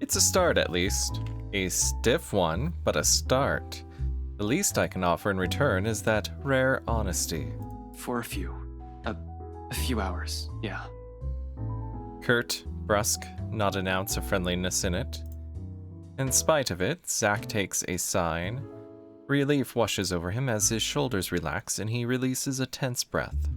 It's a start, at least. A stiff one, but a start. The least I can offer in return is that rare honesty. For a few hours, yeah. Curt, brusque, not an ounce of friendliness in it. In spite of it, Zack takes a sign. Relief washes over him as his shoulders relax and he releases a tense breath.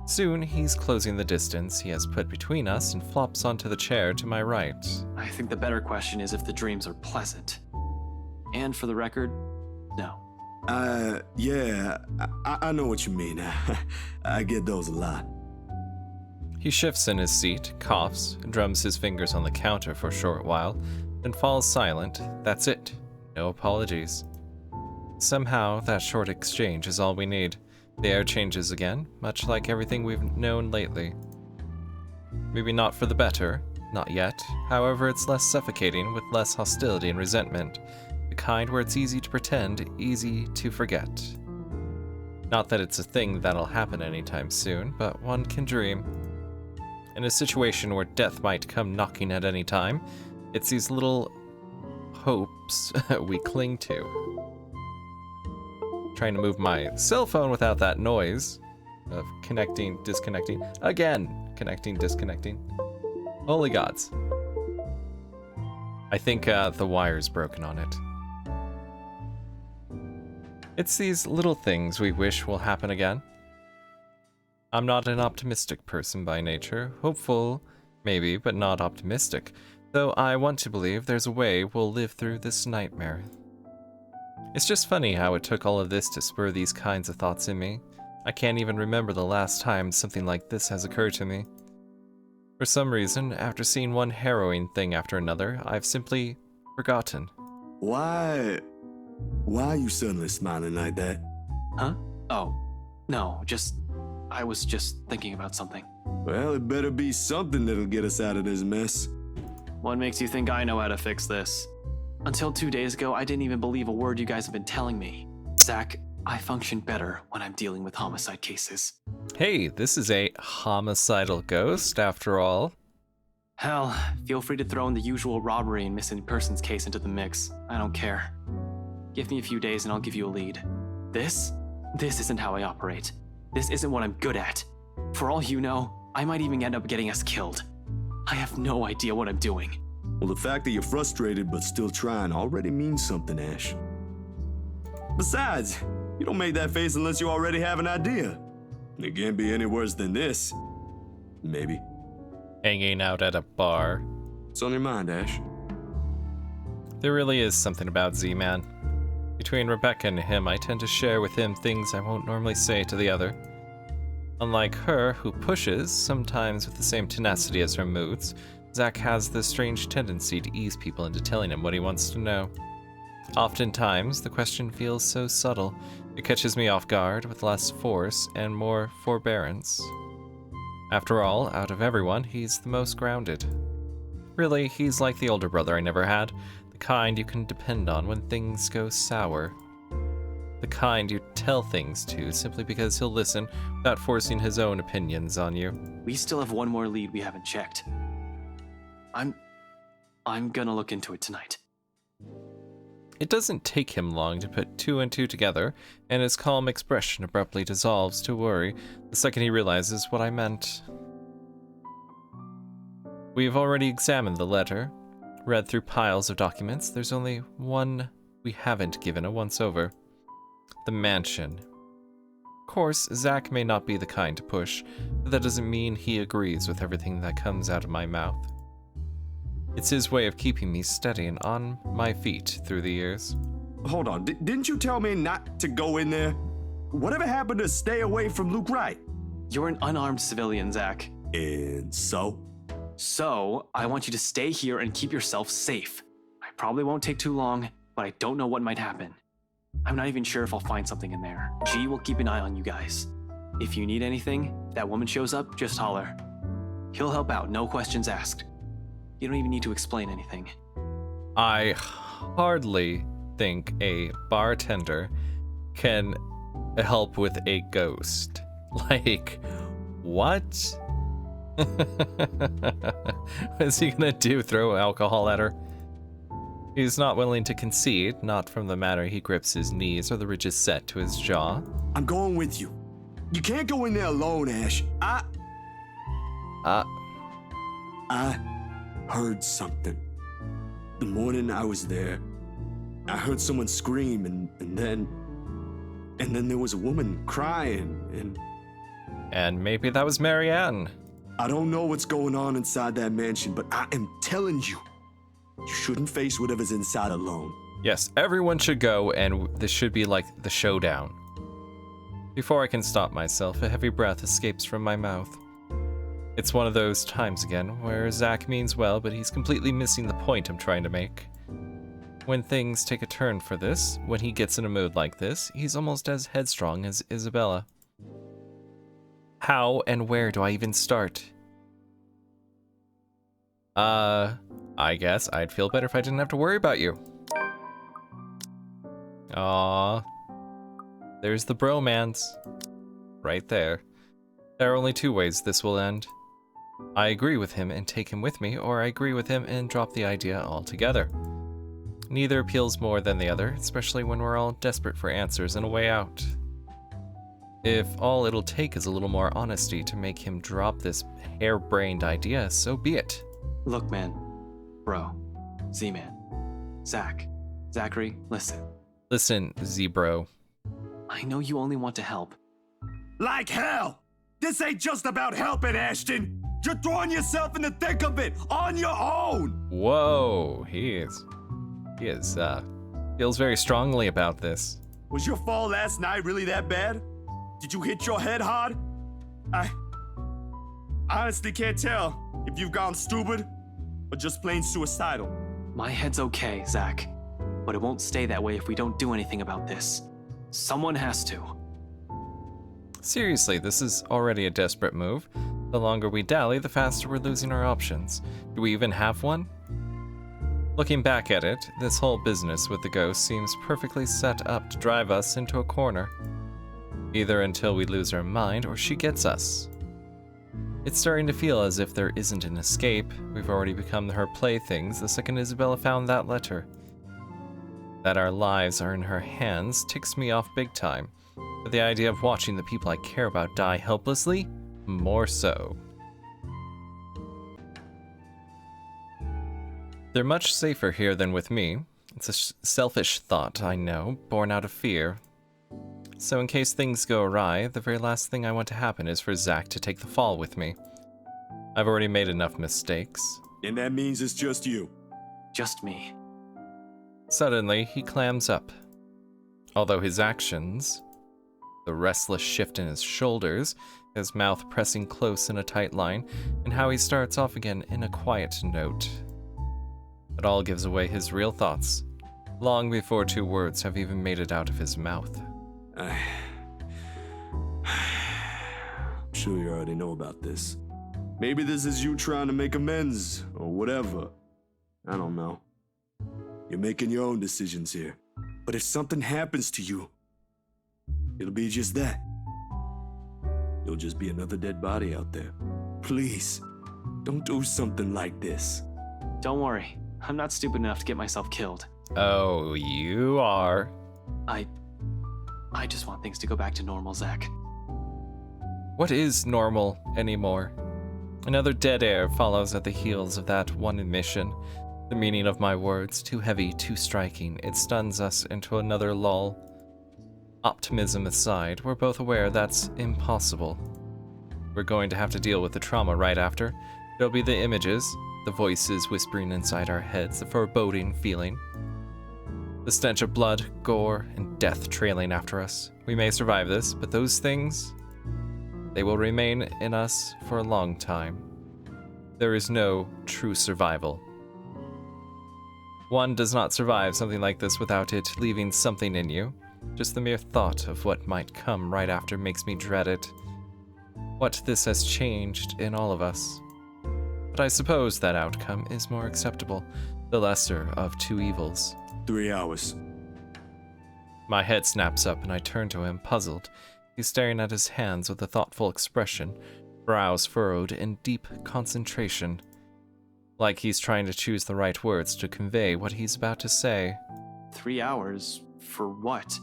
Soon, he's closing the distance he has put between us and flops onto the chair to my right. I think the better question is if the dreams are pleasant. And for the record, no. Yeah, I know what you mean. I get those a lot. He shifts in his seat, coughs, drums his fingers on the counter for a short while, then falls silent. That's it. No apologies. Somehow, that short exchange is all we need. The air changes again, much like everything we've known lately. Maybe not for the better, not yet. However, it's less suffocating with less hostility and resentment. The kind where it's easy to pretend, easy to forget. Not that it's a thing that'll happen anytime soon, but one can dream. In a situation where death might come knocking at any time, it's these little hopes we cling to. Trying to move my cell phone without that noise of connecting, disconnecting, again, connecting, disconnecting. Holy gods. I think the wire's broken on it. It's these little things we wish will happen again. I'm not an optimistic person by nature. Hopeful, maybe, but not optimistic. Though I want to believe there's a way we'll live through this nightmare. It's just funny how it took all of this to spur these kinds of thoughts in me. I can't even remember the last time something like this has occurred to me. For some reason, after seeing one harrowing thing after another, I've simply forgotten. Why are you suddenly smiling like that? Huh? Oh, no, I was just thinking about something. Well, it better be something that'll get us out of this mess. What makes you think I know how to fix this? Until 2 days ago, I didn't even believe a word you guys have been telling me. Zack, I function better when I'm dealing with homicide cases. Hey, this is a homicidal ghost, after all. Hell, feel free to throw in the usual robbery and missing persons case into the mix. I don't care. Give me a few days and I'll give you a lead. This isn't how I operate. This isn't what I'm good at. For all you know, I might even end up getting us killed. I have no idea what I'm doing. Well, the fact that you're frustrated but still trying already means something, Ash. Besides, you don't make that face unless you already have an idea. It can't be any worse than this. Maybe. Hanging out at a bar. What's on your mind, Ash? There really is something about Z-Man. Between Rebecca and him, I tend to share with him things I won't normally say to the other. Unlike her, who pushes, sometimes with the same tenacity as her moods, Zack has this strange tendency to ease people into telling him what he wants to know. Oftentimes, the question feels so subtle, it catches me off guard with less force and more forbearance. After all, out of everyone, he's the most grounded. Really, he's like the older brother I never had, the kind you can depend on when things go sour. The kind you tell things to simply because he'll listen without forcing his own opinions on you. We still have one more lead we haven't checked. I'm gonna look into it tonight. It doesn't take him long to put two and two together, and his calm expression abruptly dissolves to worry the second he realizes what I meant. We have already examined the letter, read through piles of documents. There's only one we haven't given a once-over. The mansion. Of course, Zack may not be the kind to push, but that doesn't mean he agrees with everything that comes out of my mouth. It's his way of keeping me steady and on my feet through the years. Hold on, didn't you tell me not to go in there? Whatever happened to stay away from Luke Wright? You're an unarmed civilian, Zack. And so? So, I want you to stay here and keep yourself safe. I probably won't take too long, but I don't know what might happen. I'm not even sure if I'll find something in there. G will keep an eye on you guys. If you need anything, that woman shows up, just holler. He'll help out, no questions asked. You don't even need to explain anything. I hardly think a bartender can help with a ghost. Like, what? What is he gonna do? Throw alcohol at her? He's not willing to concede, not from the manner he grips his knees or the ridges set to his jaw. I'm going with you. You can't go in there alone, Ash. I heard something. The morning I was there, I heard someone scream, and then there was a woman crying, And maybe that was Marianne. I don't know what's going on inside that mansion, but I am telling you, you shouldn't face whatever's inside alone. Yes, everyone should go, and this should be like the showdown. Before I can stop myself, a heavy breath escapes from my mouth. It's one of those times again where Zach means well, but he's completely missing the point I'm trying to make. When things take a turn for this, when he gets in a mood like this, he's almost as headstrong as Isabella. How and where do I even start? I guess I'd feel better if I didn't have to worry about you. Aww. There's the bromance. Right there. There are only two ways this will end. I agree with him and take him with me, or I agree with him and drop the idea altogether. Neither appeals more than the other, especially when we're all desperate for answers and a way out. If all it'll take is a little more honesty to make him drop this harebrained idea, so be it. Look, man. Bro. Z-Man. Zach. Zachary, listen. Listen, Z-Bro. I know you only want to help. Like hell! This ain't just about helping, Ashton! You're throwing yourself in the thick of it, on your own! Whoa, he feels very strongly about this. Was your fall last night really that bad? Did you hit your head hard? I honestly can't tell if you've gone stupid or just plain suicidal. My head's okay, Zach. But it won't stay that way if we don't do anything about this. Someone has to. Seriously, this is already a desperate move. The longer we dally, the faster we're losing our options. Do we even have one? Looking back at it, this whole business with the ghost seems perfectly set up to drive us into a corner. Either until we lose our mind or she gets us. It's starting to feel as if there isn't an escape. We've already become her playthings the second Isabella found that letter. That our lives are in her hands ticks me off big time, but the idea of watching the people I care about die helplessly, more so. They're much safer here than with me. It's a selfish thought, I know, born out of fear. So in case things go awry, the very last thing I want to happen is for Zach to take the fall with me. I've already made enough mistakes. And that means it's just you. Just me. Suddenly, he clams up. Although his actions, the restless shift in his shoulders, his mouth pressing close in a tight line, and how he starts off again in a quiet note. It all gives away his real thoughts, long before two words have even made it out of his mouth. I'm sure you already know about this. Maybe this is you trying to make amends, or whatever. I don't know. You're making your own decisions here. But if something happens to you, it'll be just that. You'll just be another dead body out there. Please, don't do something like this. Don't worry. I'm not stupid enough to get myself killed. Oh, you are. I just want things to go back to normal, Zach. What is normal anymore? Another dead air follows at the heels of that one admission. The meaning of my words, too heavy, too striking, it stuns us into another lull. Optimism aside, we're both aware that's impossible. We're going to have to deal with the trauma right after. There'll be the images, the voices whispering inside our heads, the foreboding feeling. The stench of blood, gore, and death trailing after us. We may survive this, but those things, they will remain in us for a long time. There is no true survival. One does not survive something like this without it leaving something in you. Just the mere thought of what might come right after makes me dread it. What this has changed in all of us. But I suppose that outcome is more acceptable, the lesser of two evils. 3 hours. My head snaps up and I turn to him, puzzled. He's staring at his hands with a thoughtful expression, brows furrowed in deep concentration, like he's trying to choose the right words to convey what he's about to say. 3 hours? For what?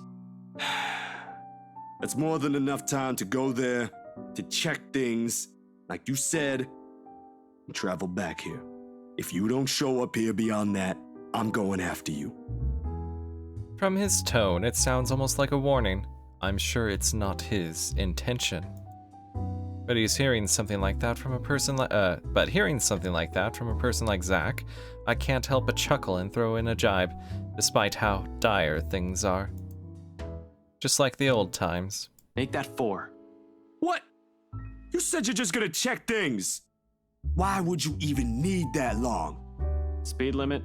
That's more than enough time to go there, to check things, like you said, and travel back here. If you don't show up here beyond that, I'm going after you. From his tone, it sounds almost like a warning. I'm sure it's not his intention. But hearing something like that from a person like Zach, I can't help but chuckle and throw in a jibe, despite how dire things are. Just like the old times. Make that 4. What? You said you're just gonna check things. Why would you even need that long? Speed limit?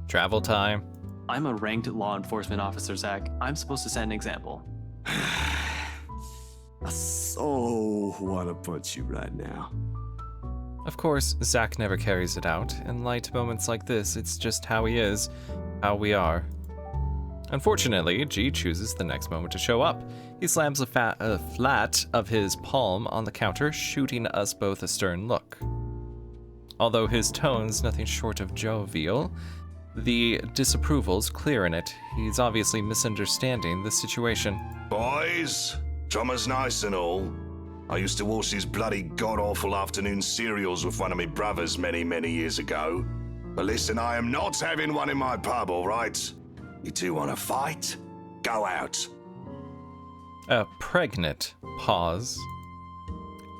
Travel time. I'm a ranked law enforcement officer, Zach. I'm supposed to set an example. I so wanna punch you right now. Of course, Zach never carries it out. In light moments like this, it's just how he is, how we are. Unfortunately, G chooses the next moment to show up. He slams a flat of his palm on the counter, shooting us both a stern look. Although his tone's nothing short of jovial, the disapproval's clear in it. He's obviously misunderstanding the situation. Boys, drummer's nice and all. I used to watch these bloody god-awful afternoon serials with one of my brothers many, many years ago. But listen, I am not having one in my pub, all right? You two want to fight? Go out. A pregnant pause.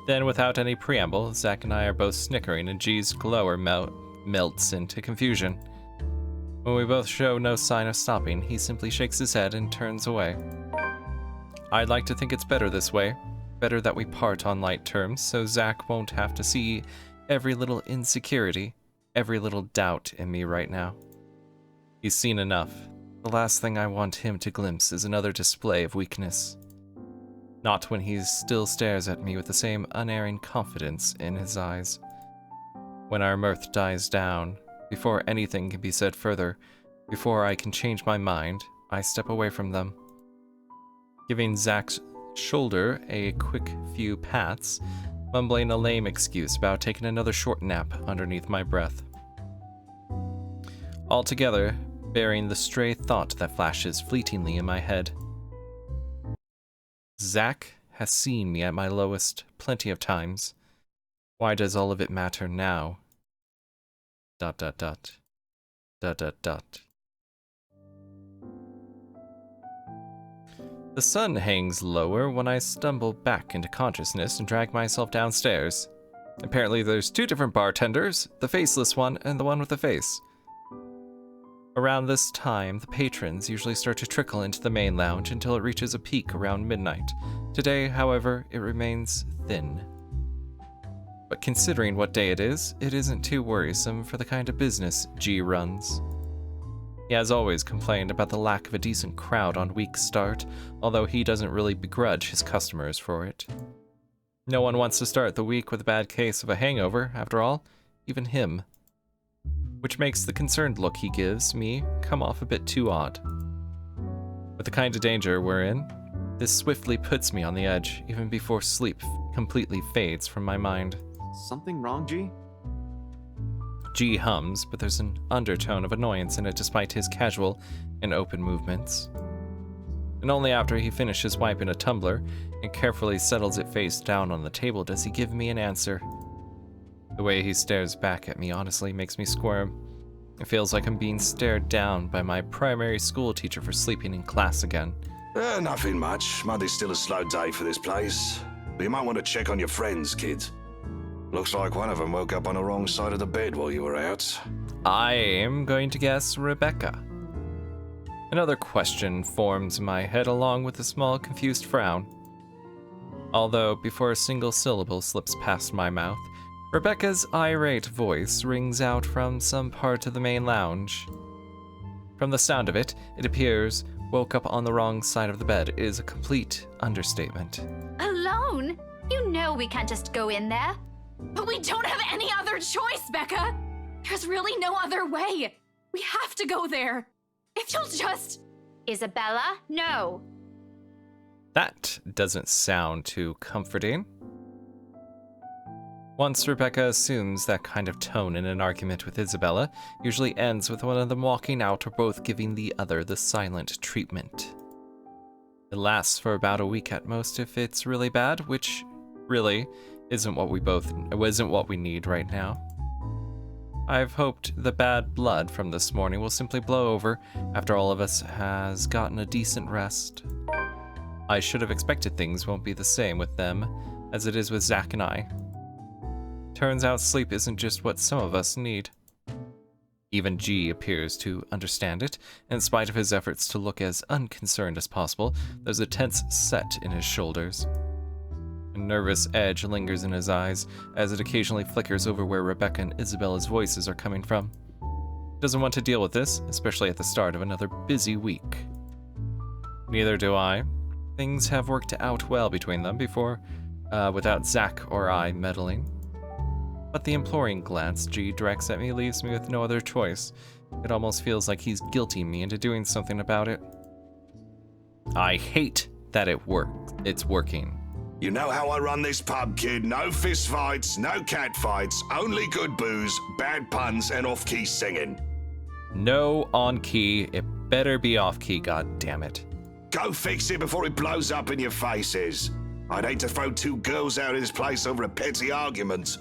Then, without any preamble, Zach and I are both snickering and G's glower melts into confusion. When we both show no sign of stopping, he simply shakes his head and turns away. I'd like to think it's better this way. Better that we part on light terms, so Zach won't have to see every little insecurity, every little doubt in me right now. He's seen enough. The last thing I want him to glimpse is another display of weakness. Not when he still stares at me with the same unerring confidence in his eyes. When our mirth dies down, before anything can be said further, before I can change my mind, I step away from them. Giving Zach's shoulder a quick few pats, mumbling a lame excuse about taking another short nap underneath my breath. Altogether, bearing the stray thought that flashes fleetingly in my head. Zach has seen me at my lowest plenty of times. Why does all of it matter now? ... The sun hangs lower when I stumble back into consciousness and drag myself downstairs. Apparently there's 2 different bartenders, the faceless one and the one with the face. Around this time, the patrons usually start to trickle into the main lounge until it reaches a peak around midnight. Today, however, it remains thin. But considering what day it isn't too worrisome for the kind of business G runs. He has always complained about the lack of a decent crowd on week start, although he doesn't really begrudge his customers for it. No one wants to start the week with a bad case of a hangover, after all, even him. Which makes the concerned look he gives me come off a bit too odd. With the kind of danger we're in, this swiftly puts me on the edge, even before sleep completely fades from my mind. Something wrong, G? G hums, but there's an undertone of annoyance in it despite his casual and open movements. And only after he finishes wiping a tumbler and carefully settles it face down on the table does he give me an answer. The way he stares back at me honestly makes me squirm. It feels like I'm being stared down by my primary school teacher for sleeping in class again. Nothing much. Monday's still a slow day for this place. But you might want to check on your friends, kids. Looks like one of them woke up on the wrong side of the bed while you were out. I am going to guess Rebecca. Another question forms in my head along with a small confused frown. Although before a single syllable slips past my mouth, Rebecca's irate voice rings out from some part of the main lounge. From the sound of it, it appears woke up on the wrong side of the bed is a complete understatement. Alone? You know we can't just go in there. But we don't have any other choice, Becca! There's really no other way. We have to go there. If you'll just... Isabella, no. That doesn't sound too comforting. Once Rebecca assumes that kind of tone in an argument with Isabella, usually ends with one of them walking out or both giving the other the silent treatment. It lasts for about a week at most if it's really bad, which really isn't what we need right now. I've hoped the bad blood from this morning will simply blow over after all of us has gotten a decent rest. I should have expected things won't be the same with them as it is with Zach and I. Turns out sleep isn't just what some of us need. Even G appears to understand it. In spite of his efforts to look as unconcerned as possible, there's a tense set in his shoulders. A nervous edge lingers in his eyes as it occasionally flickers over where Rebecca and Isabella's voices are coming from. He doesn't want to deal with this, especially at the start of another busy week. Neither do I. Things have worked out well between them before, without Zach or I meddling. But the imploring glance G directs at me leaves me with no other choice. It almost feels like he's guilting me into doing something about it. I hate that it's working. You know how I run this pub, kid. No fist fights, no cat fights, only good booze, bad puns, and off-key singing. No on-key. It better be off-key, goddammit. Go fix it before it blows up in your faces. I'd hate to throw two girls out of this place over a petty argument.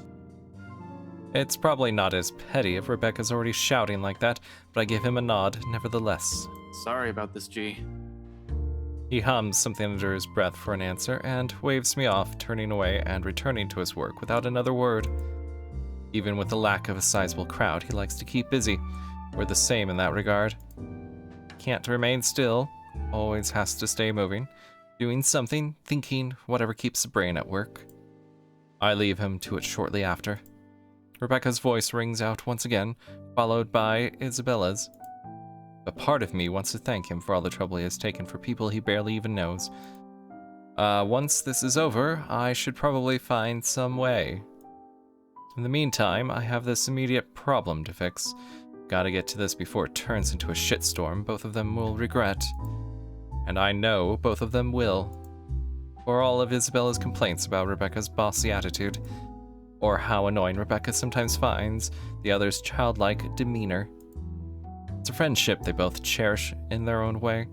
It's probably not as petty if Rebecca's already shouting like that, but I give him a nod nevertheless. Sorry about this, G. He hums something under his breath for an answer and waves me off, turning away and returning to his work without another word. Even with the lack of a sizable crowd, he likes to keep busy. We're the same in that regard. Can't remain still, always has to stay moving, doing something, thinking, whatever keeps the brain at work. I leave him to it shortly after. Rebecca's voice rings out once again, followed by Isabella's. A part of me wants to thank him for all the trouble he has taken for people he barely even knows. Once this is over, I should probably find some way. In the meantime, I have this immediate problem to fix. Gotta get to this before it turns into a shitstorm both of them will regret. And I know both of them will. For all of Isabella's complaints about Rebecca's bossy attitude, or how annoying Rebecca sometimes finds the other's childlike demeanor. It's a friendship they both cherish in their own way.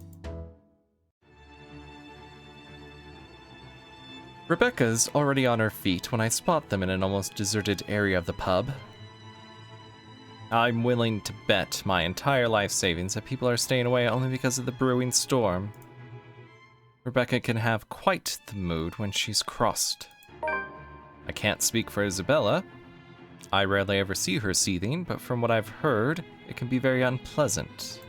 Rebecca's already on her feet when I spot them in an almost deserted area of the pub. I'm willing to bet my entire life savings that people are staying away only because of the brewing storm. Rebecca can have quite the mood when she's crossed. I can't speak for Isabella. I rarely ever see her seething, but from what I've heard, it can be very unpleasant.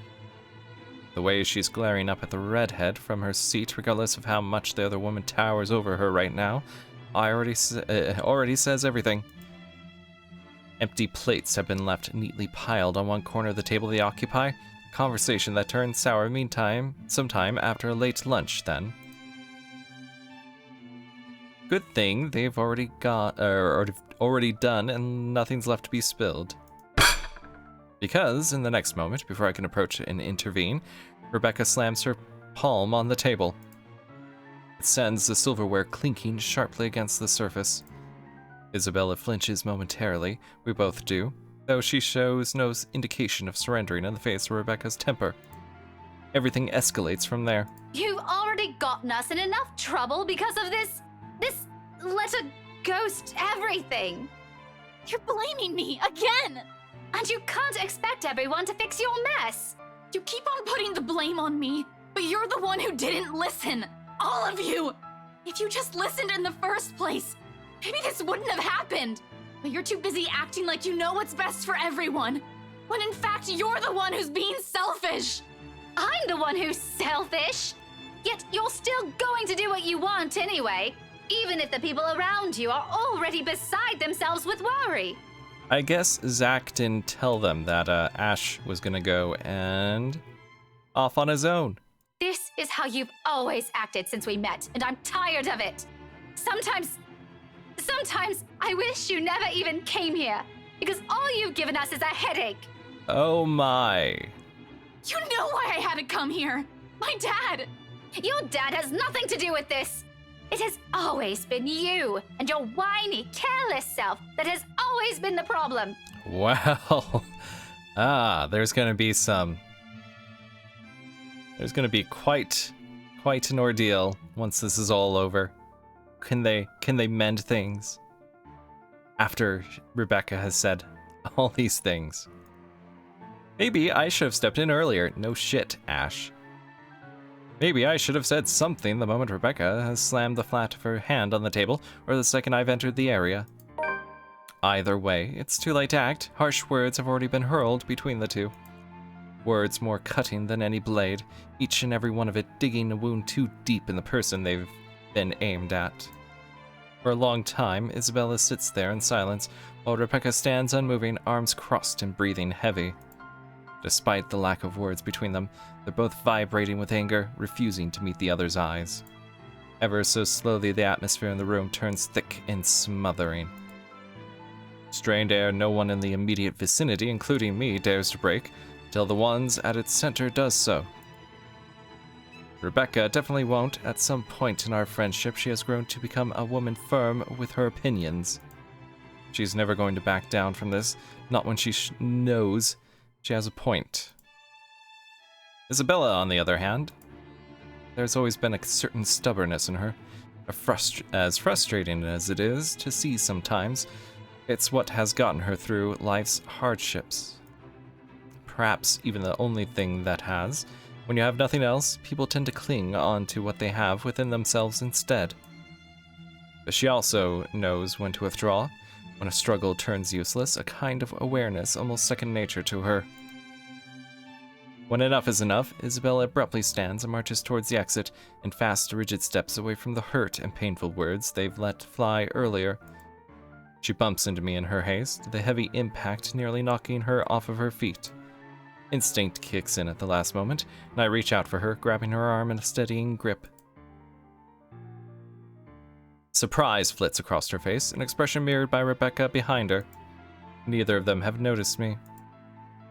The way she's glaring up at the redhead from her seat, regardless of how much the other woman towers over her right now, already says everything. Empty plates have been left neatly piled on one corner of the table they occupy, a conversation that turned sour sometime after a late lunch then. Good thing they've already done and nothing's left to be spilled. Because, in the next moment, before I can approach and intervene, Rebecca slams her palm on the table. It sends the silverware clinking sharply against the surface. Isabella flinches momentarily, we both do, though she shows no indication of surrendering in the face of Rebecca's temper. Everything escalates from there. You've already gotten us in enough trouble because of this let a ghost everything. You're blaming me again. And you can't expect everyone to fix your mess. You keep on putting the blame on me, but you're the one who didn't listen. All of you. If you just listened in the first place, maybe this wouldn't have happened. But you're too busy acting like you know what's best for everyone, when in fact you're the one who's being selfish. I'm the one who's selfish. Yet you're still going to do what you want anyway, even if the people around you are already beside themselves with worry. I guess Zach didn't tell them that Ash was gonna go and off on his own. This is how you've always acted since we met, and I'm tired of it. Sometimes I wish you never even came here, because all you've given us is a headache. Oh my. You know why I haven't come here. My dad. Your dad has nothing to do with this. It has always been you and your whiny, careless self that has always been the problem. Well, there's gonna be quite an ordeal once this is all over. Can they mend things after Rebecca has said all these things? Maybe I should have stepped in earlier. No shit, Ash. Maybe I should have said something the moment Rebecca has slammed the flat of her hand on the table, or the second I've entered the area. Either way, it's too late to act. Harsh words have already been hurled between the two. Words more cutting than any blade, each and every one of it digging a wound too deep in the person they've been aimed at. For a long time, Isabella sits there in silence, while Rebecca stands unmoving, arms crossed and breathing heavy. Despite the lack of words between them, they're both vibrating with anger, refusing to meet the other's eyes. Ever so slowly, the atmosphere in the room turns thick and smothering. Strained air no one in the immediate vicinity, including me, dares to break, till the ones at its center does so. Rebecca definitely won't. At some point in our friendship, she has grown to become a woman firm with her opinions. She's never going to back down from this, not when she knows she has a point. Isabella, on the other hand, there's always been a certain stubbornness in her, as frustrating as it is to see sometimes. It's what has gotten her through life's hardships. Perhaps even the only thing that has. When you have nothing else, people tend to cling on to what they have within themselves instead. But she also knows when to withdraw, when a struggle turns useless, a kind of awareness almost second nature to her. When enough is enough, Isabella abruptly stands and marches towards the exit in fast, rigid steps away from the hurt and painful words they've let fly earlier. She bumps into me in her haste, the heavy impact nearly knocking her off of her feet. Instinct kicks in at the last moment, and I reach out for her, grabbing her arm in a steadying grip. Surprise flits across her face, an expression mirrored by Rebecca behind her. Neither of them have noticed me.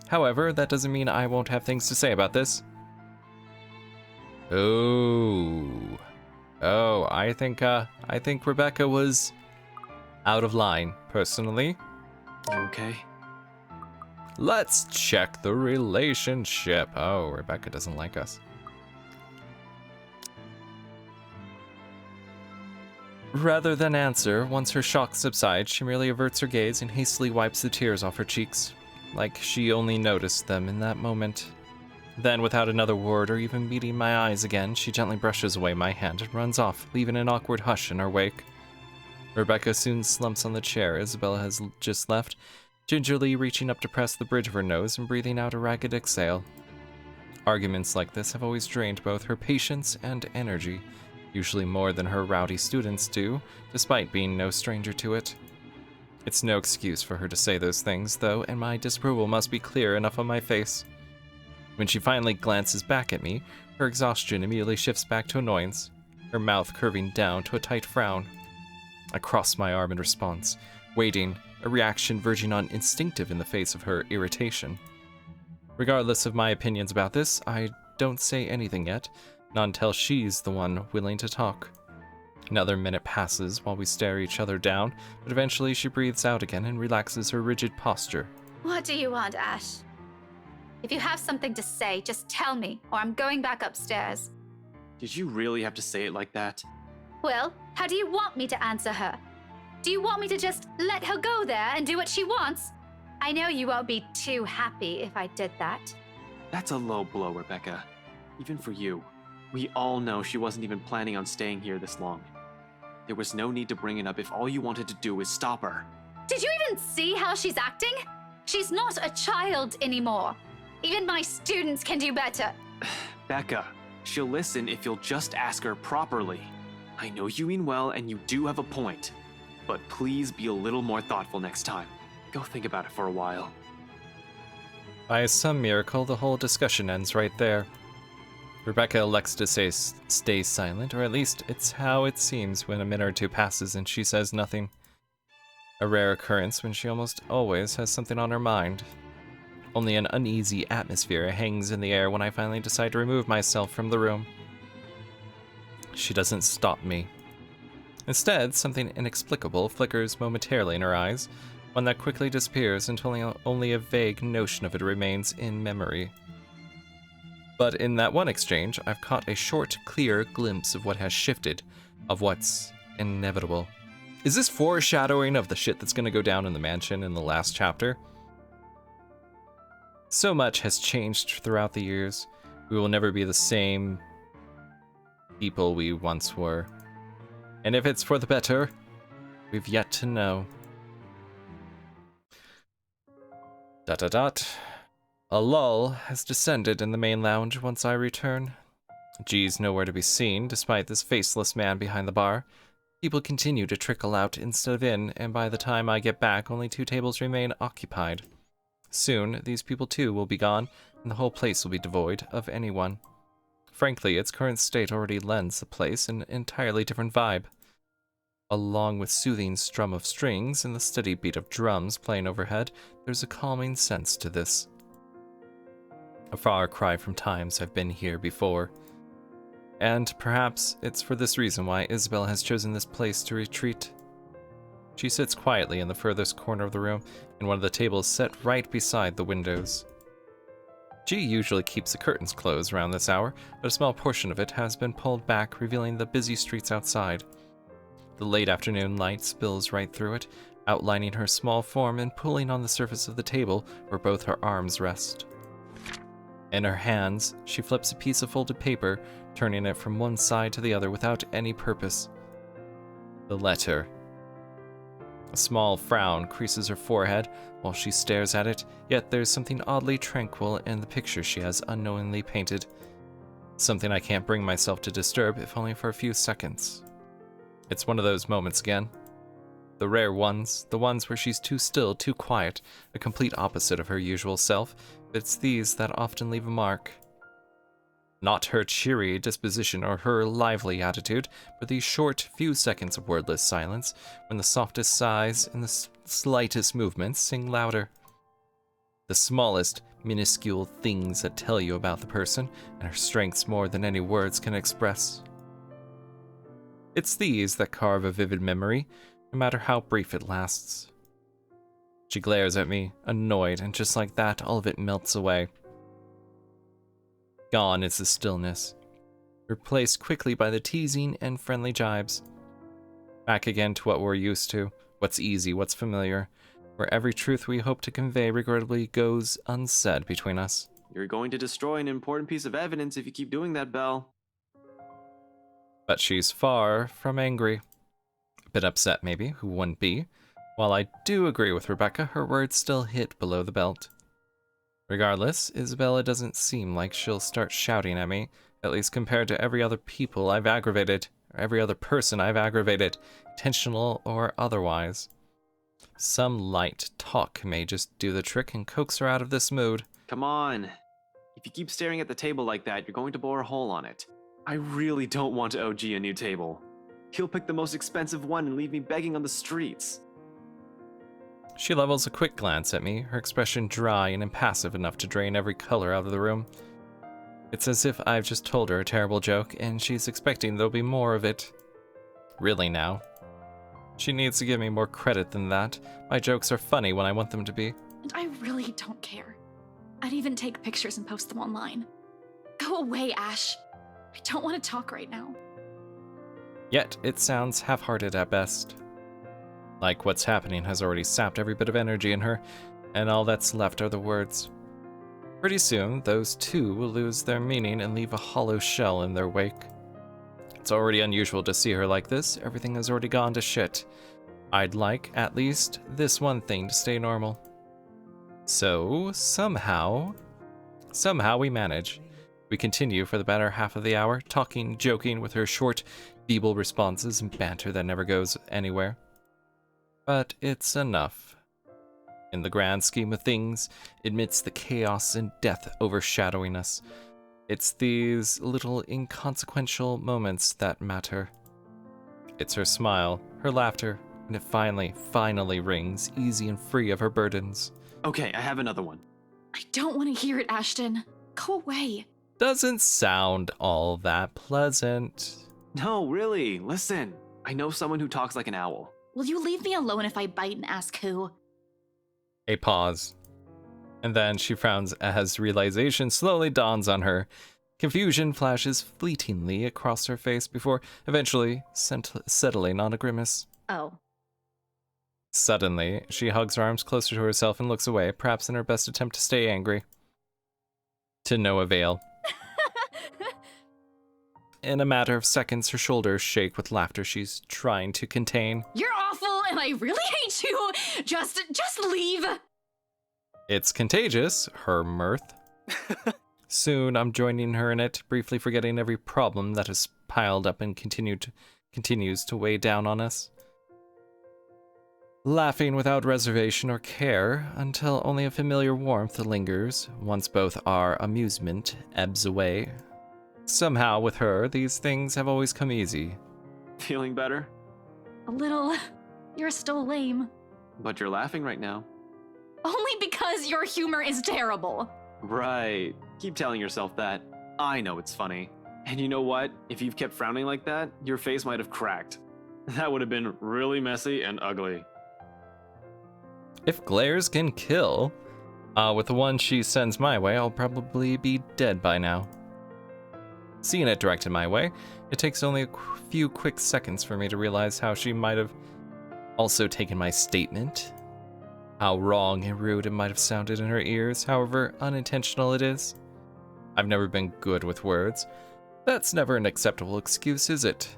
However, that doesn't mean I won't have things to say about this. Oh, I think Rebecca was out of line, personally. You okay? Let's check the relationship. Oh, Rebecca doesn't like us. Rather than answer, once her shock subsides, she merely averts her gaze and hastily wipes the tears off her cheeks, like she only noticed them in that moment. Then, without another word or even meeting my eyes again, she gently brushes away my hand and runs off, leaving an awkward hush in her wake. Rebecca soon slumps on the chair Isabella has just left, gingerly reaching up to press the bridge of her nose and breathing out a ragged exhale. Arguments like this have always drained both her patience and energy, usually more than her rowdy students do, despite being no stranger to it. It's no excuse for her to say those things, though, and my disapproval must be clear enough on my face. When she finally glances back at me, her exhaustion immediately shifts back to annoyance, her mouth curving down to a tight frown. I cross my arm in response, waiting, a reaction verging on instinctive in the face of her irritation. Regardless of my opinions about this, I don't say anything yet, not until she's the one willing to talk. Another minute passes while we stare each other down, but eventually she breathes out again and relaxes her rigid posture. What do you want, Ash? If you have something to say, just tell me, or I'm going back upstairs. Did you really have to say it like that? Well, how do you want me to answer her? Do you want me to just let her go there and do what she wants? I know you won't be too happy if I did that. That's a low blow, Rebecca. Even for you. We all know she wasn't even planning on staying here this long. There was no need to bring it up if all you wanted to do was stop her. Did you even see how she's acting? She's not a child anymore. Even my students can do better. Becca, she'll listen if you'll just ask her properly. I know you mean well and you do have a point, but please be a little more thoughtful next time. Go think about it for a while. By some miracle, the whole discussion ends right there. Rebecca elects to stay silent, or at least it's how it seems when a minute or two passes and she says nothing. A rare occurrence when she almost always has something on her mind. Only an uneasy atmosphere hangs in the air when I finally decide to remove myself from the room. She doesn't stop me. Instead, something inexplicable flickers momentarily in her eyes, one that quickly disappears until only a vague notion of it remains in memory. But in that one exchange, I've caught a short, clear glimpse of what has shifted, of what's inevitable. Is this foreshadowing of the shit that's gonna go down in the mansion in the last chapter? So much has changed throughout the years. We will never be the same people we once were. And if it's for the better, we've yet to know. ... A lull has descended in the main lounge once I return. G's nowhere to be seen, despite this faceless man behind the bar. People continue to trickle out instead of in, and by the time I get back, only 2 tables remain occupied. Soon, these people too will be gone, and the whole place will be devoid of anyone. Frankly, its current state already lends the place an entirely different vibe. Along with soothing strum of strings and the steady beat of drums playing overhead, there's a calming sense to this. A far cry from times I've been here before. And perhaps it's for this reason why Isabel has chosen this place to retreat. She sits quietly in the furthest corner of the room, in one of the tables set right beside the windows. G usually keeps the curtains closed around this hour, but a small portion of it has been pulled back, revealing the busy streets outside. The late afternoon light spills right through it, outlining her small form and pulling on the surface of the table where both her arms rest. In her hands, she flips a piece of folded paper, turning it from one side to the other without any purpose. The letter. A small frown creases her forehead while she stares at it, yet there's something oddly tranquil in the picture she has unknowingly painted. Something I can't bring myself to disturb, if only for a few seconds. It's one of those moments again. The rare ones, the ones where she's too still, too quiet, a complete opposite of her usual self, but it's these that often leave a mark. Not her cheery disposition or her lively attitude, but these short few seconds of wordless silence, when the softest sighs and the slightest movements sing louder. The smallest, minuscule things that tell you about the person, and her strengths more than any words can express. It's these that carve a vivid memory, no matter how brief it lasts. She glares at me, annoyed, and just like that, all of it melts away. Gone is the stillness, replaced quickly by the teasing and friendly jibes. Back again to what we're used to, what's easy, what's familiar, where every truth we hope to convey regrettably goes unsaid between us. You're going to destroy an important piece of evidence if you keep doing that, Belle. But she's far from angry. A bit upset, maybe, who wouldn't be? While I do agree with Rebecca, her words still hit below the belt. Regardless, Isabella doesn't seem like she'll start shouting at me, at least compared to every other people I've aggravated, or every other person I've aggravated, intentional or otherwise. Some light talk may just do the trick and coax her out of this mood. Come on. If you keep staring at the table like that, you're going to bore a hole on it. I really don't want to OG a new table. He'll pick the most expensive one and leave me begging on the streets. She levels a quick glance at me, her expression dry and impassive enough to drain every color out of the room. It's as if I've just told her a terrible joke, and she's expecting there'll be more of it. Really now. She needs to give me more credit than that. My jokes are funny when I want them to be. And I really don't care. I'd even take pictures and post them online. Go away, Ash. I don't want to talk right now. Yet, it sounds half-hearted at best. Like what's happening has already sapped every bit of energy in her, and all that's left are the words. Pretty soon, those two will lose their meaning and leave a hollow shell in their wake. It's already unusual to see her like this. Everything has already gone to shit. I'd like, at least, this one thing to stay normal. So, somehow we manage. We continue for the better half of the hour, talking, joking with her short, feeble responses and banter that never goes anywhere. But it's enough. In the grand scheme of things, amidst the chaos and death overshadowing us, it's these little inconsequential moments that matter. It's her smile, her laughter, when it finally rings, easy and free of her burdens. Okay, I have another one. I don't want to hear it, Ashton. Go away. Doesn't sound all that pleasant. No, really, listen. I know someone who talks like an owl. Will you leave me alone if I bite and ask who? A pause. And then she frowns as realization slowly dawns on her. Confusion flashes fleetingly across her face before eventually settling on a grimace. Oh. Suddenly, she hugs her arms closer to herself and looks away, perhaps in her best attempt to stay angry. To no avail. In a matter of seconds, her shoulders shake with laughter she's trying to contain. You're awful and I really hate you. Just leave. It's contagious, her mirth. Soon, I'm joining her in it, briefly forgetting every problem that has piled up and continues to weigh down on us. Laughing without reservation or care, until only a familiar warmth lingers, once both our amusement ebbs away. Somehow, with her, these things have always come easy. Feeling better? A little. You're still lame. But you're laughing right now. Only because your humor is terrible. Right. Keep telling yourself that. I know it's funny. And you know what? If you've kept frowning like that, your face might have cracked. That would have been really messy and ugly. If glares can kill, with the one she sends my way, I'll probably be dead by now. Seeing it directed my way, it takes only a few quick seconds for me to realize how she might have also taken my statement. How wrong and rude it might have sounded in her ears, however unintentional it is. I've never been good with words. That's never an acceptable excuse, is it?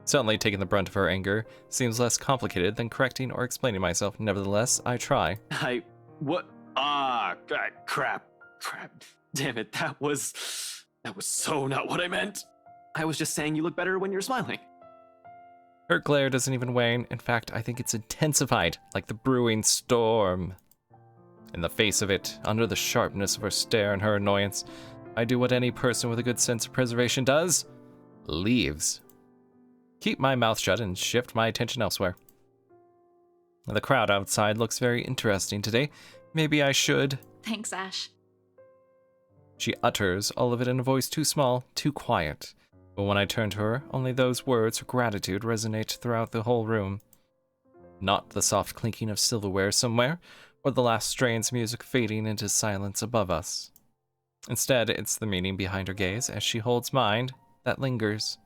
Suddenly taking the brunt of her anger seems less complicated than correcting or explaining myself. Nevertheless, I try. What? Crap. Damn it, that was so not what I meant. I was just saying you look better when you're smiling. Her glare doesn't even wane. In fact, I think it's intensified, like the brewing storm. In the face of it, under the sharpness of her stare and her annoyance, I do what any person with a good sense of preservation does. Leaves. Keep my mouth shut and shift my attention elsewhere. The crowd outside looks very interesting today. Maybe I should. Thanks, Ash. She utters all of it in a voice too small, too quiet. But when I turn to her, only those words of gratitude resonate throughout the whole room. Not the soft clinking of silverware somewhere, or the last strains of music fading into silence above us. Instead, it's the meaning behind her gaze as she holds mine that lingers.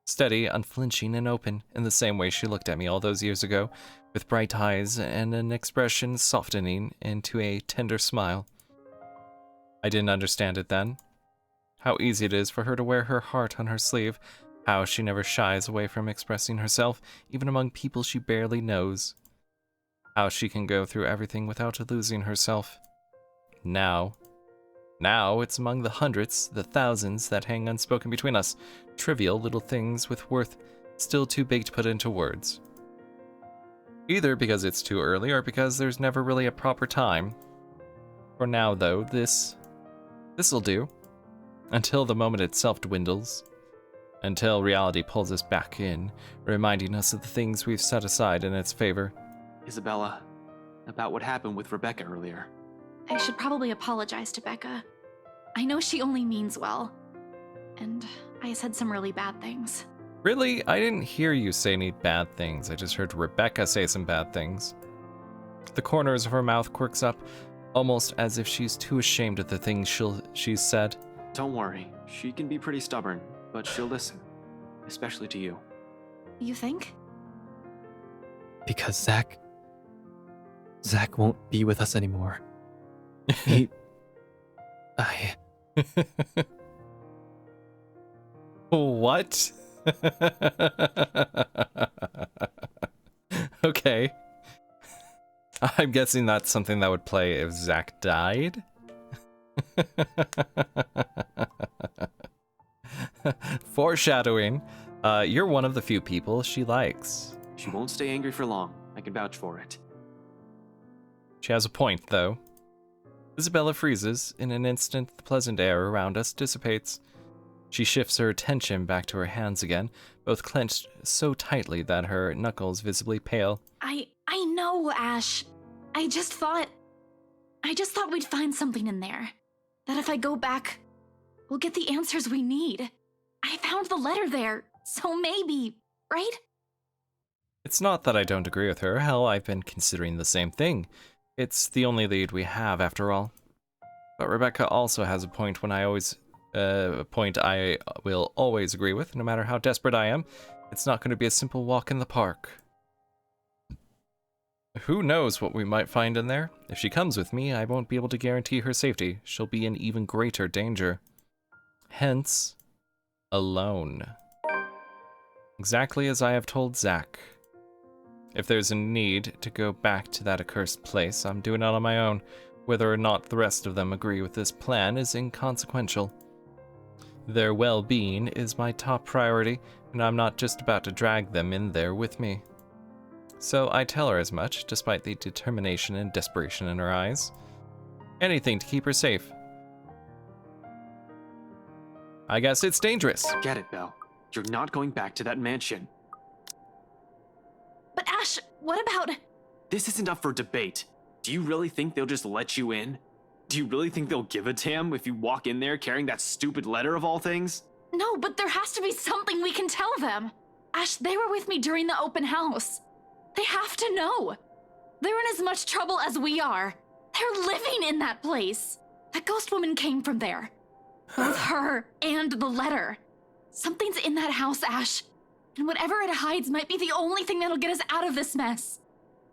Steady, unflinching, and open, in the same way she looked at me all those years ago, with bright eyes and an expression softening into a tender smile. I didn't understand it then. How easy it is for her to wear her heart on her sleeve, how she never shies away from expressing herself, even among people she barely knows. How she can go through everything without losing herself. Now it's among the hundreds, the thousands that hang unspoken between us, trivial little things with worth still too big to put into words. Either because it's too early or because there's never really a proper time. For now, though, this'll do. Until the moment itself dwindles. Until reality pulls us back in, reminding us of the things we've set aside in its favor. Isabella, about what happened with Rebecca earlier. I should probably apologize to Becca. I know she only means well. And I said some really bad things. Really? I didn't hear you say any bad things. I just heard Rebecca say some bad things. The corners of her mouth quirks up, almost as if she's too ashamed of the things she's said. Don't worry, she can be pretty stubborn, but she'll listen. Especially to you. You think? Because Zach won't be with us anymore. What? Okay. I'm guessing that's something that would play if Zach died. Foreshadowing. You're one of the few people she likes. She won't stay angry for long. I can vouch for it. She has a point, though. Isabella freezes. In an instant, the pleasant air around us dissipates. She shifts her attention back to her hands again, both clenched so tightly that her knuckles visibly pale. I know, Ash. I just thought we'd find something in there. That if I go back, we'll get the answers we need. I found the letter there, so maybe right? It's not that I don't agree with her. Hell, I've been considering the same thing. It's the only lead we have, after all. But Rebecca also has a point a point I will always agree with, no matter how desperate I am. It's not going to be a simple walk in the park. Who knows what we might find in there? If she comes with me, I won't be able to guarantee her safety. She'll be in even greater danger. Hence, alone. Exactly as I have told Zach. If there's a need to go back to that accursed place, I'm doing it on my own. Whether or not the rest of them agree with this plan is inconsequential. Their well-being is my top priority, and I'm not just about to drag them in there with me. So I tell her as much, despite the determination and desperation in her eyes. Anything to keep her safe. I guess it's dangerous. Get it, Belle. You're not going back to that mansion. But Ash, what about... This isn't up for debate. Do you really think they'll just let you in? Do you really think they'll give a damn if you walk in there carrying that stupid letter of all things? No, but there has to be something we can tell them. Ash, they were with me during the open house. They have to know. They're in as much trouble as we are. They're living in that place. That ghost woman came from there. Both her and the letter. Something's in that house, Ash. And whatever it hides might be the only thing that'll get us out of this mess.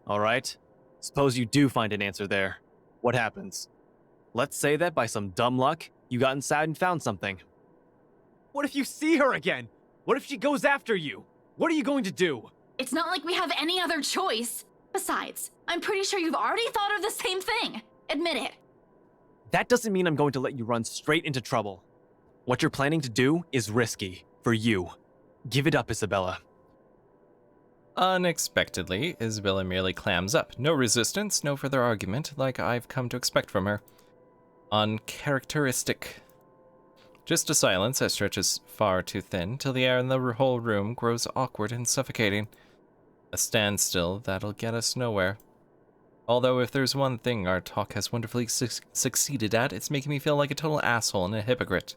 All right. Suppose you do find an answer there. What happens? Let's say that by some dumb luck, you got inside and found something. What if you see her again? What if she goes after you? What are you going to do? It's not like we have any other choice. Besides, I'm pretty sure you've already thought of the same thing. Admit it. That doesn't mean I'm going to let you run straight into trouble. What you're planning to do is risky. For you. Give it up, Isabella. Unexpectedly, Isabella merely clams up. No resistance, no further argument, like I've come to expect from her. Uncharacteristic. Just a silence that stretches far too thin, till the air in the whole room grows awkward and suffocating. A standstill that'll get us nowhere. Although if there's one thing our talk has wonderfully succeeded at, it's making me feel like a total asshole and a hypocrite.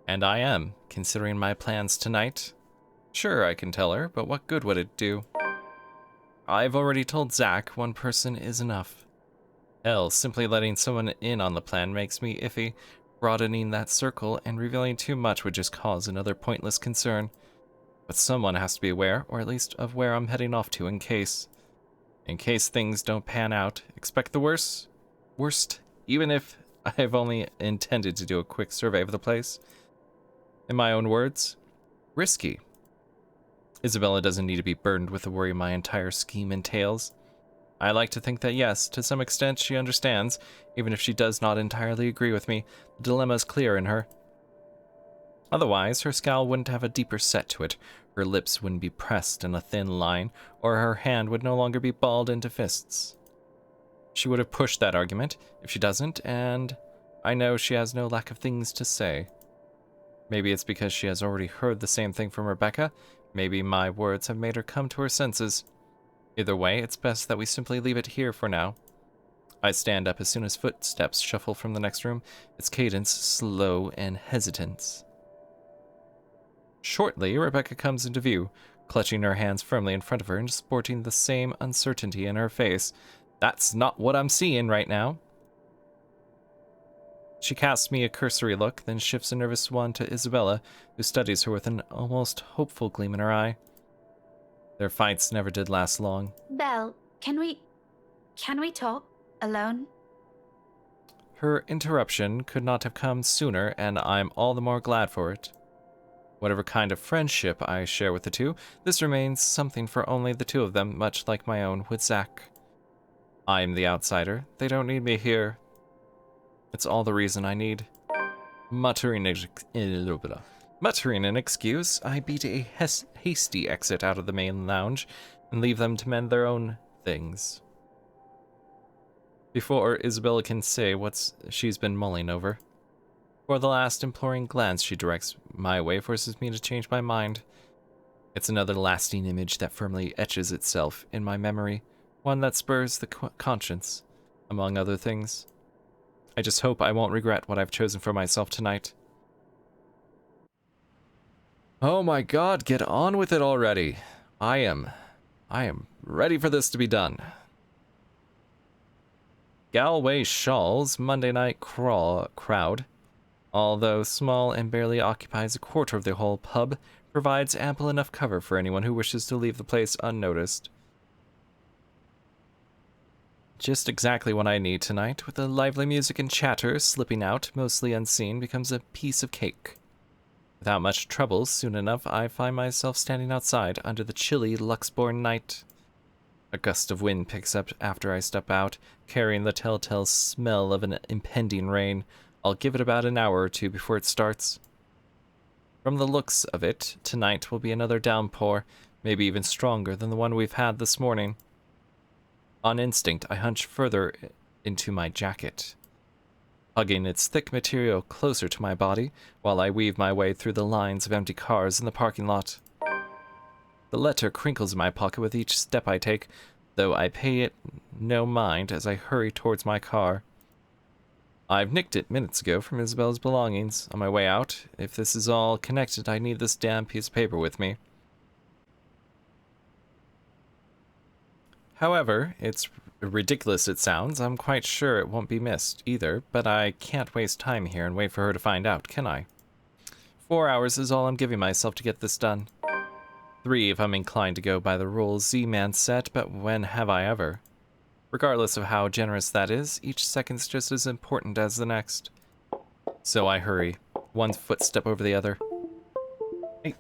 And I am, considering my plans tonight. Sure, I can tell her, but what good would it do? I've already told Zach one person is enough. Hell, simply letting someone in on the plan makes me iffy. Broadening that circle and revealing too much would just cause another pointless concern. But someone has to be aware, or at least of where I'm heading off to in case. In case things don't pan out, expect the worst, even if I've only intended to do a quick survey of the place. In my own words, risky. Isabella doesn't need to be burdened with the worry my entire scheme entails. I like to think that yes, to some extent she understands, even if she does not entirely agree with me. The dilemma is clear in her. Otherwise, her scowl wouldn't have a deeper set to it, her lips wouldn't be pressed in a thin line, or her hand would no longer be balled into fists. She would have pushed that argument, if she doesn't, and I know she has no lack of things to say. Maybe it's because she has already heard the same thing from Rebecca. Maybe my words have made her come to her senses. Either way, it's best that we simply leave it here for now. I stand up as soon as footsteps shuffle from the next room, its cadence slow and hesitant. Shortly, Rebecca comes into view, clutching her hands firmly in front of her and sporting the same uncertainty in her face. That's not what I'm seeing right now. She casts me a cursory look, then shifts a nervous one to Isabella, who studies her with an almost hopeful gleam in her eye. Their fights never did last long. Belle, can we talk alone? Her interruption could not have come sooner, and I'm all the more glad for it. Whatever kind of friendship I share with the two, this remains something for only the two of them, much like my own with Zach. I'm the outsider. They don't need me here. It's all the reason I need. Muttering an excuse, I beat a hasty exit out of the main lounge and leave them to mend their own things. Before Isabella can say what she's been mulling over, for the last imploring glance she directs my way forces me to change my mind. It's another lasting image that firmly etches itself in my memory, one that spurs the conscience, among other things. I just hope I won't regret what I've chosen for myself tonight. Oh my god, get on with it already. I am ready for this to be done. Galway Shawl's Monday night crowd, although small and barely occupies a quarter of the whole pub, provides ample enough cover for anyone who wishes to leave the place unnoticed. Just exactly what I need tonight, with the lively music and chatter slipping out, mostly unseen, becomes a piece of cake. Without much trouble, soon enough, I find myself standing outside under the chilly Luxborn night. A gust of wind picks up after I step out, carrying the telltale smell of an impending rain. I'll give it about an hour or two before it starts. From the looks of it, tonight will be another downpour, maybe even stronger than the one we've had this morning. On instinct, I hunch further into my jacket, hugging its thick material closer to my body while I weave my way through the lines of empty cars in the parking lot. The letter crinkles in my pocket with each step I take, though I pay it no mind as I hurry towards my car. I've nicked it minutes ago from Isabel's belongings. On my way out, if this is all connected, I need this damn piece of paper with me. However, it's ridiculous it sounds, I'm quite sure it won't be missed either, but I can't waste time here and wait for her to find out, can I? 4 hours is all I'm giving myself to get this done. 3 if I'm inclined to go by the rules Z-Man set, but when have I ever? Regardless of how generous that is, each second's just as important as the next. So I hurry, one footstep over the other. Hey.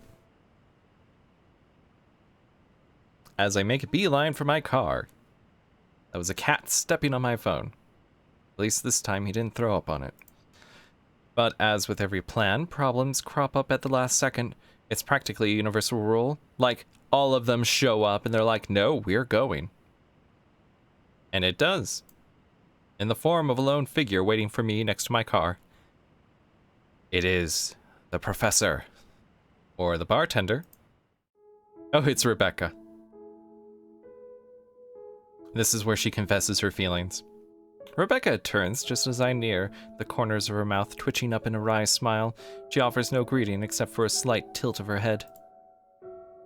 As I make a beeline for my car. That was a cat stepping on my phone. At least this time he didn't throw up on it. But as with every plan, problems crop up at the last second. It's practically a universal rule. Like, all of them show up and they're like, no, we're going. And it does. In the form of a lone figure waiting for me next to my car. It is the professor. Or the bartender. Oh, it's Rebecca. This is where she confesses her feelings. Rebecca turns just as I near, the corners of her mouth twitching up in a wry smile. She offers no greeting except for a slight tilt of her head.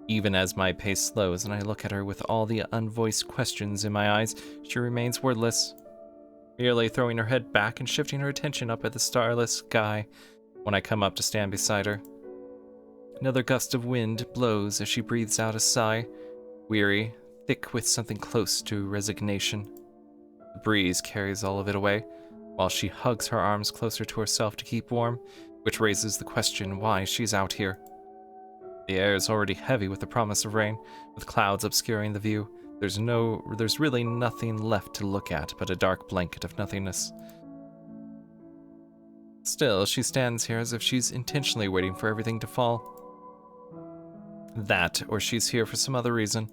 Even as my pace slows and I look at her with all the unvoiced questions in my eyes, she remains wordless, merely throwing her head back and shifting her attention up at the starless sky when I come up to stand beside her. Another gust of wind blows as she breathes out a sigh, weary, thick with something close to resignation. The breeze carries all of it away, while she hugs her arms closer to herself to keep warm, which raises the question why she's out here. The air is already heavy with the promise of rain, with clouds obscuring the view. There's really nothing left to look at but a dark blanket of nothingness. Still, she stands here as if she's intentionally waiting for everything to fall. That, or she's here for some other reason.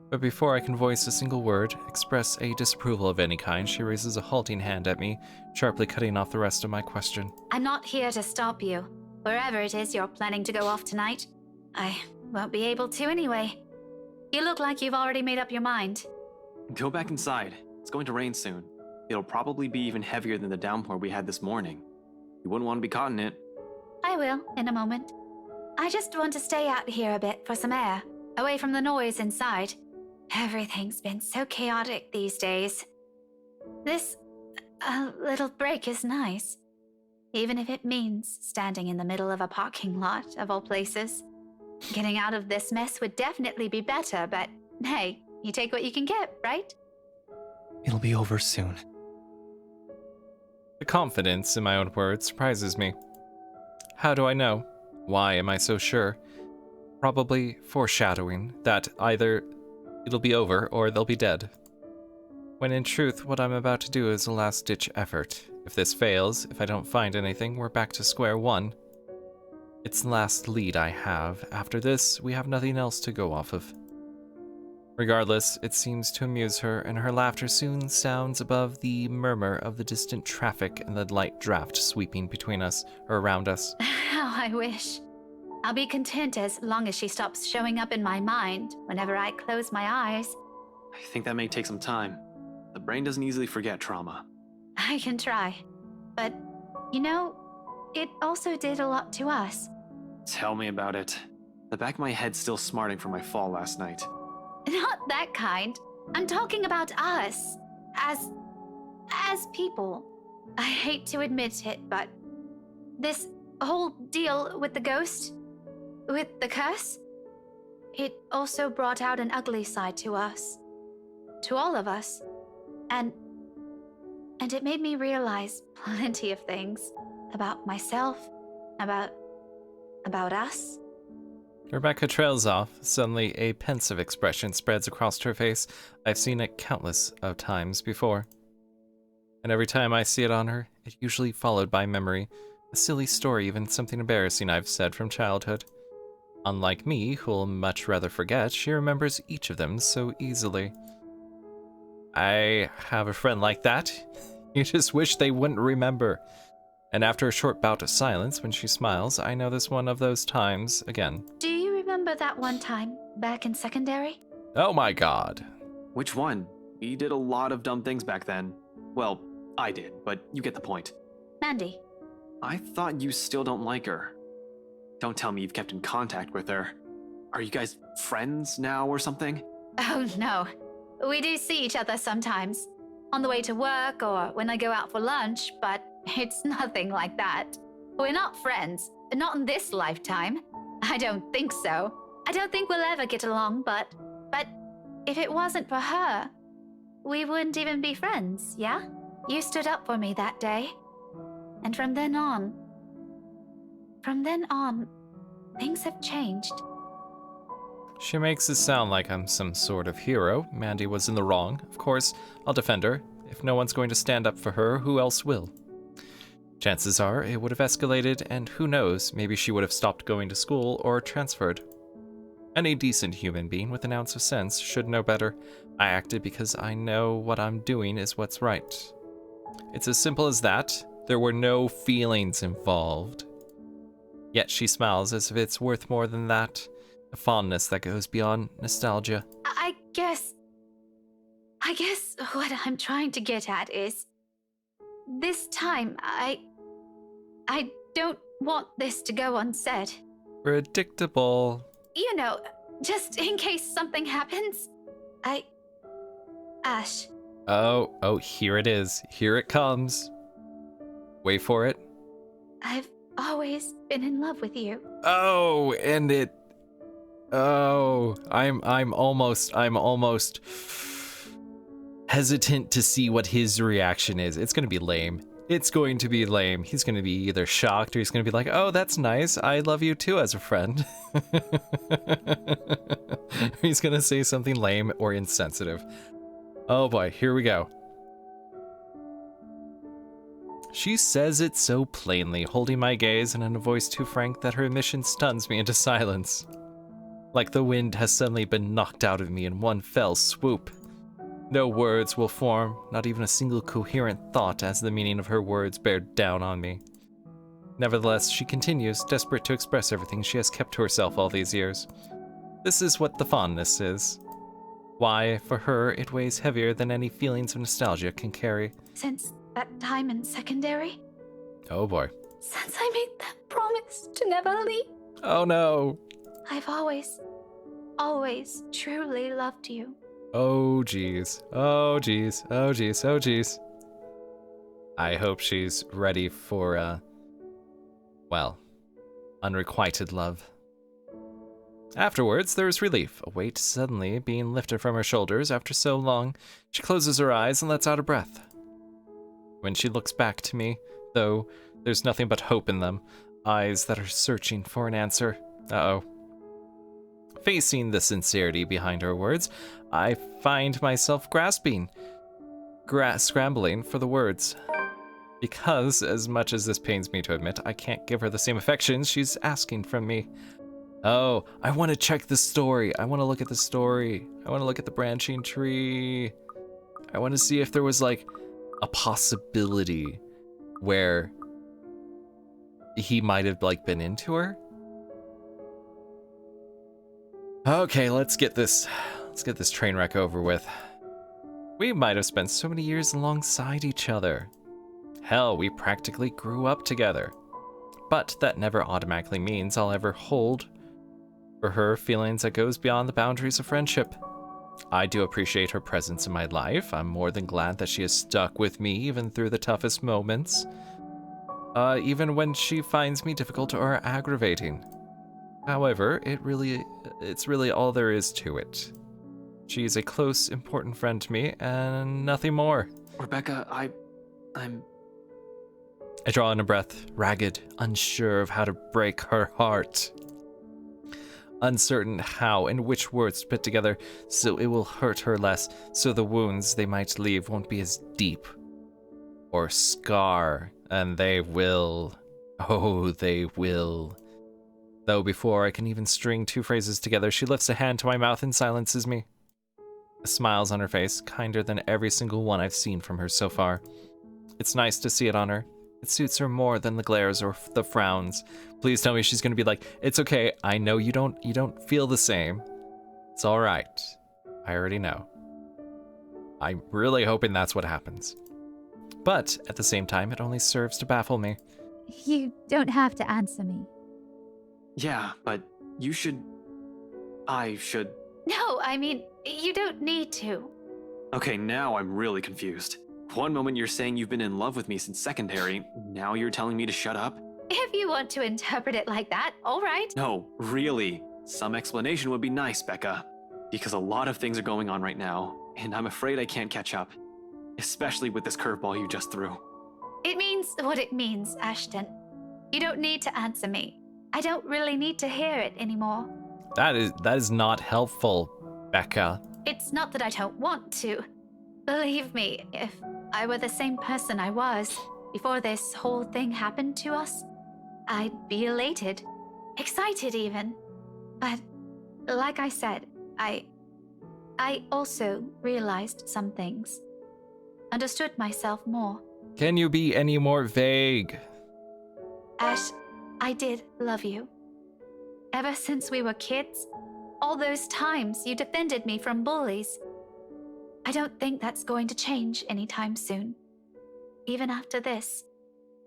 But before I can voice a single word, express a disapproval of any kind, she raises a halting hand at me, sharply cutting off the rest of my question. I'm not here to stop you. Wherever it is you're planning to go off tonight, I won't be able to anyway. You look like you've already made up your mind. Go back inside. It's going to rain soon. It'll probably be even heavier than the downpour we had this morning. You wouldn't want to be caught in it. I will, in a moment. I just want to stay out here a bit for some air, away from the noise inside. Everything's been so chaotic these days. This little break is nice. Even if it means standing in the middle of a parking lot, of all places. Getting out of this mess would definitely be better, but hey, you take what you can get, right? It'll be over soon. The confidence in my own words surprises me. How do I know? Why am I so sure? Probably foreshadowing that either it'll be over or they'll be dead. When in truth, what I'm about to do is a last-ditch effort. If this fails, if I don't find anything, we're back to square one. It's the last lead I have. After this, we have nothing else to go off of. Regardless, it seems to amuse her, and her laughter soon sounds above the murmur of the distant traffic and the light draft sweeping between us, or around us. How I wish. I'll be content as long as she stops showing up in my mind whenever I close my eyes. I think that may take some time. The brain doesn't easily forget trauma. I can try. But, you know, it also did a lot to us. Tell me about it. The back of my head's still smarting from my fall last night. Not that kind. I'm talking about us. As people. I hate to admit it, but this whole deal with the ghost, with the curse, it also brought out an ugly side to us. To all of us. And it made me realize plenty of things about myself, about us. Rebecca trails off. Suddenly, a pensive expression spreads across her face. I've seen it countless of times before. And every time I see it on her, it's usually followed by memory. A silly story, even something embarrassing I've said from childhood. Unlike me, who'll much rather forget, she remembers each of them so easily. I have a friend like that. You just wish they wouldn't remember. And after a short bout of silence, when she smiles, I know this one of those times again. Do you remember that one time back in secondary? Oh my god. Which one? We did a lot of dumb things back then. Well, I did, but you get the point. Mandy. I thought you still don't like her. Don't tell me you've kept in contact with her. Are you guys friends now or something? Oh no. We do see each other sometimes. On the way to work or when I go out for lunch, but it's nothing like that. We're not friends. Not in this lifetime. I don't think so. I don't think we'll ever get along, but if it wasn't for her, we wouldn't even be friends, yeah? You stood up for me that day. And from then on, things have changed. She makes it sound like I'm some sort of hero. Mandy was in the wrong. Of course, I'll defend her. If no one's going to stand up for her, who else will? Chances are it would have escalated, and who knows, maybe she would have stopped going to school or transferred. Any decent human being with an ounce of sense should know better. I acted because I know what I'm doing is what's right. It's as simple as that. There were no feelings involved. Yet she smiles as if it's worth more than that. A fondness that goes beyond nostalgia. I guess what I'm trying to get at is, this time, I don't want this to go unsaid. Predictable. You know, just in case something happens. Ash. Oh, here it is. Here it comes. Wait for it. I've always been in love with you. Oh, and it. Oh, I'm almost hesitant to see what his reaction is. It's gonna be lame. It's going to be lame. He's gonna be either shocked or he's gonna be like, "Oh, that's nice. I love you too as a friend." He's gonna say something lame or insensitive. Oh boy, here we go. She says it so plainly, holding my gaze and in a voice too frank that her admission stuns me into silence. Like the wind has suddenly been knocked out of me in one fell swoop. No words will form, not even a single coherent thought as the meaning of her words bear down on me. Nevertheless, she continues, desperate to express everything she has kept to herself all these years. This is what the fondness is. Why, for her, it weighs heavier than any feelings of nostalgia can carry. Since that time in secondary? Oh boy. Since I made that promise to never leave? Oh no. I've always truly loved you. Oh geez. Oh geez. Oh geez. Oh geez. I hope she's ready for, unrequited love. Afterwards, there is relief, a weight suddenly being lifted from her shoulders after so long. She closes her eyes and lets out a breath. When she looks back to me, though, there's nothing but hope in them, eyes that are searching for an answer. Uh-oh. Facing the sincerity behind her words, I find myself scrambling for the words. Because, as much as this pains me to admit, I can't give her the same affection she's asking from me. Oh, I want to check the story. I want to look at the story. I want to look at the branching tree. I want to see if there was, like, a possibility where he might have, like, been into her. Okay, let's get this train wreck over with. We might have spent so many years alongside each other. Hell, we practically grew up together. but that never automatically means I'll ever hold for her feelings that goes beyond the boundaries of friendship. I do appreciate her presence in my life. I'm more than glad that she has stuck with me even through the toughest moments, even when she finds me difficult or aggravating. However, it's really all there is to it. She is a close, important friend to me, and nothing more. Rebecca, I draw in a breath, ragged, unsure of how to break her heart. Uncertain how and which words to put together so it will hurt her less, so the wounds they might leave won't be as deep or scar, and they will. Oh, they will. Though before I can even string two phrases together, she lifts a hand to my mouth and silences me. A smile's on her face, kinder than every single one I've seen from her so far. It's nice to see it on her. It suits her more than the glares or the frowns. Please tell me she's gonna be like, it's okay, I know you don't feel the same. It's all right. I already know. I'm really hoping that's what happens. But at the same time, it only serves to baffle me. You don't have to answer me. Yeah, but you should. I should. No, I mean, you don't need to. Okay, now I'm really confused. One moment you're saying you've been in love with me since secondary, now you're telling me to shut up? If you want to interpret it like that, all right. No, really. Some explanation would be nice, Becca. Because a lot of things are going on right now, and I'm afraid I can't catch up. Especially with this curveball you just threw. It means what it means, Ashton. You don't need to answer me. I don't really need to hear it anymore. That is not helpful, Becca. It's not that I don't want to. Believe me, if I were the same person I was before this whole thing happened to us, I'd be elated, excited even. But like I said, I also realized some things. Understood myself more. Can you be any more vague? Ash, I did love you. Ever since we were kids, all those times you defended me from bullies. I don't think that's going to change anytime soon. Even after this.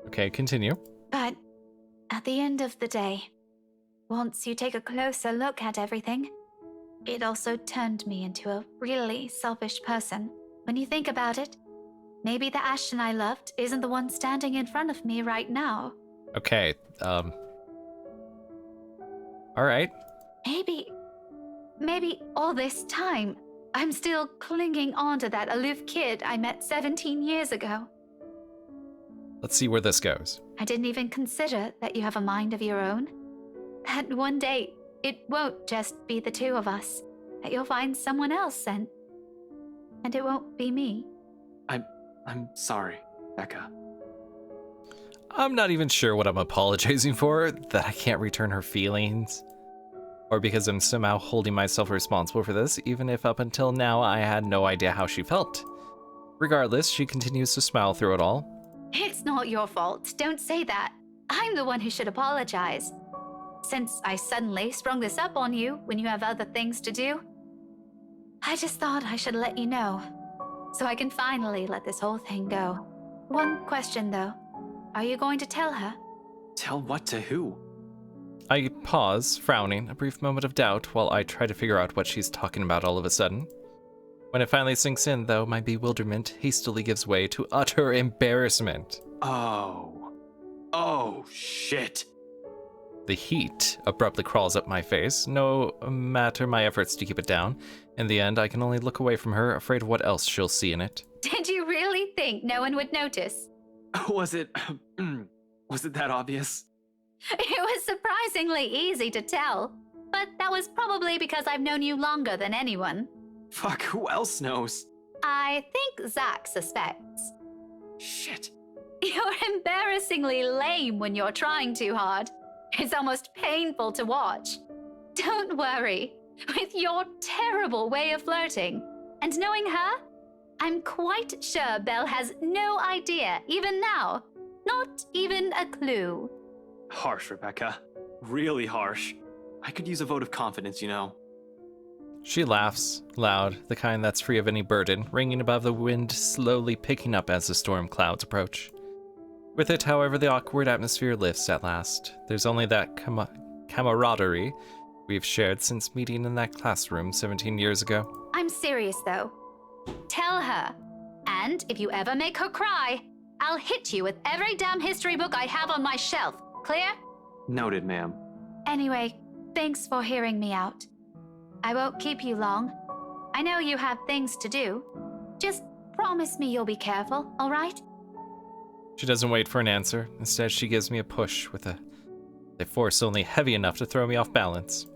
Okay, continue. But at the end of the day, once you take a closer look at everything, it also turned me into a really selfish person. When you think about it, maybe the Ashton I loved isn't the one standing in front of me right now. Okay, alright. Maybe all this time, I'm still clinging on to that aloof kid I met 17 years ago. Let's see where this goes. I didn't even consider that you have a mind of your own. That one day, it won't just be the two of us. That you'll find someone else and it won't be me. I'm sorry, Becca. I'm not even sure what I'm apologizing for, that I can't return her feelings. Or because I'm somehow holding myself responsible for this, even if up until now I had no idea how she felt. Regardless, she continues to smile through it all. It's not your fault. Don't say that. I'm the one who should apologize. Since I suddenly sprung this up on you when you have other things to do, I just thought I should let you know. So I can finally let this whole thing go. One question though. Are you going to tell her? Tell what to who? I pause, frowning, a brief moment of doubt while I try to figure out what she's talking about all of a sudden. When it finally sinks in, though, my bewilderment hastily gives way to utter embarrassment. Oh, shit. The heat abruptly crawls up my face, no matter my efforts to keep it down. In the end, I can only look away from her, afraid of what else she'll see in it. Did you really think no one would notice? Was it that obvious? It was surprisingly easy to tell, but that was probably because I've known you longer than anyone. Fuck, who else knows? I think Zach suspects. Shit. You're embarrassingly lame when you're trying too hard. It's almost painful to watch. Don't worry. With your terrible way of flirting, and knowing her, I'm quite sure Belle has no idea, even now. Not even a clue. Harsh, Rebecca. Really harsh. I could use a vote of confidence, you know. She laughs, loud, the kind that's free of any burden, ringing above the wind, slowly picking up as the storm clouds approach. With it, however, the awkward atmosphere lifts at last. There's only that camaraderie we've shared since meeting in that classroom 17 years ago. I'm serious, though. Tell her. And if you ever make her cry, I'll hit you with every damn history book I have on my shelf. Clear? Noted, ma'am. Anyway, thanks for hearing me out. I won't keep you long. I know you have things to do. Just promise me you'll be careful, all right? She doesn't wait for an answer. Instead, she gives me a push with a force only heavy enough to throw me off balance.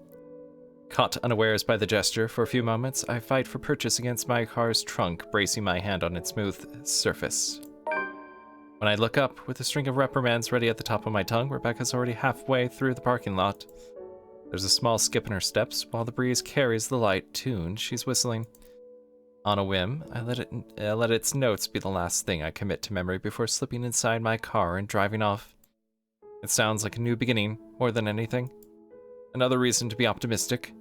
Caught unawares by the gesture, for a few moments, I fight for purchase against my car's trunk, bracing my hand on its smooth surface. When I look up, with a string of reprimands ready at the top of my tongue, Rebecca's already halfway through the parking lot. There's a small skip in her steps, while the breeze carries the light tune she's whistling. On a whim, I let its notes be the last thing I commit to memory before slipping inside my car and driving off. It sounds like a new beginning, more than anything. Another reason to be optimistic.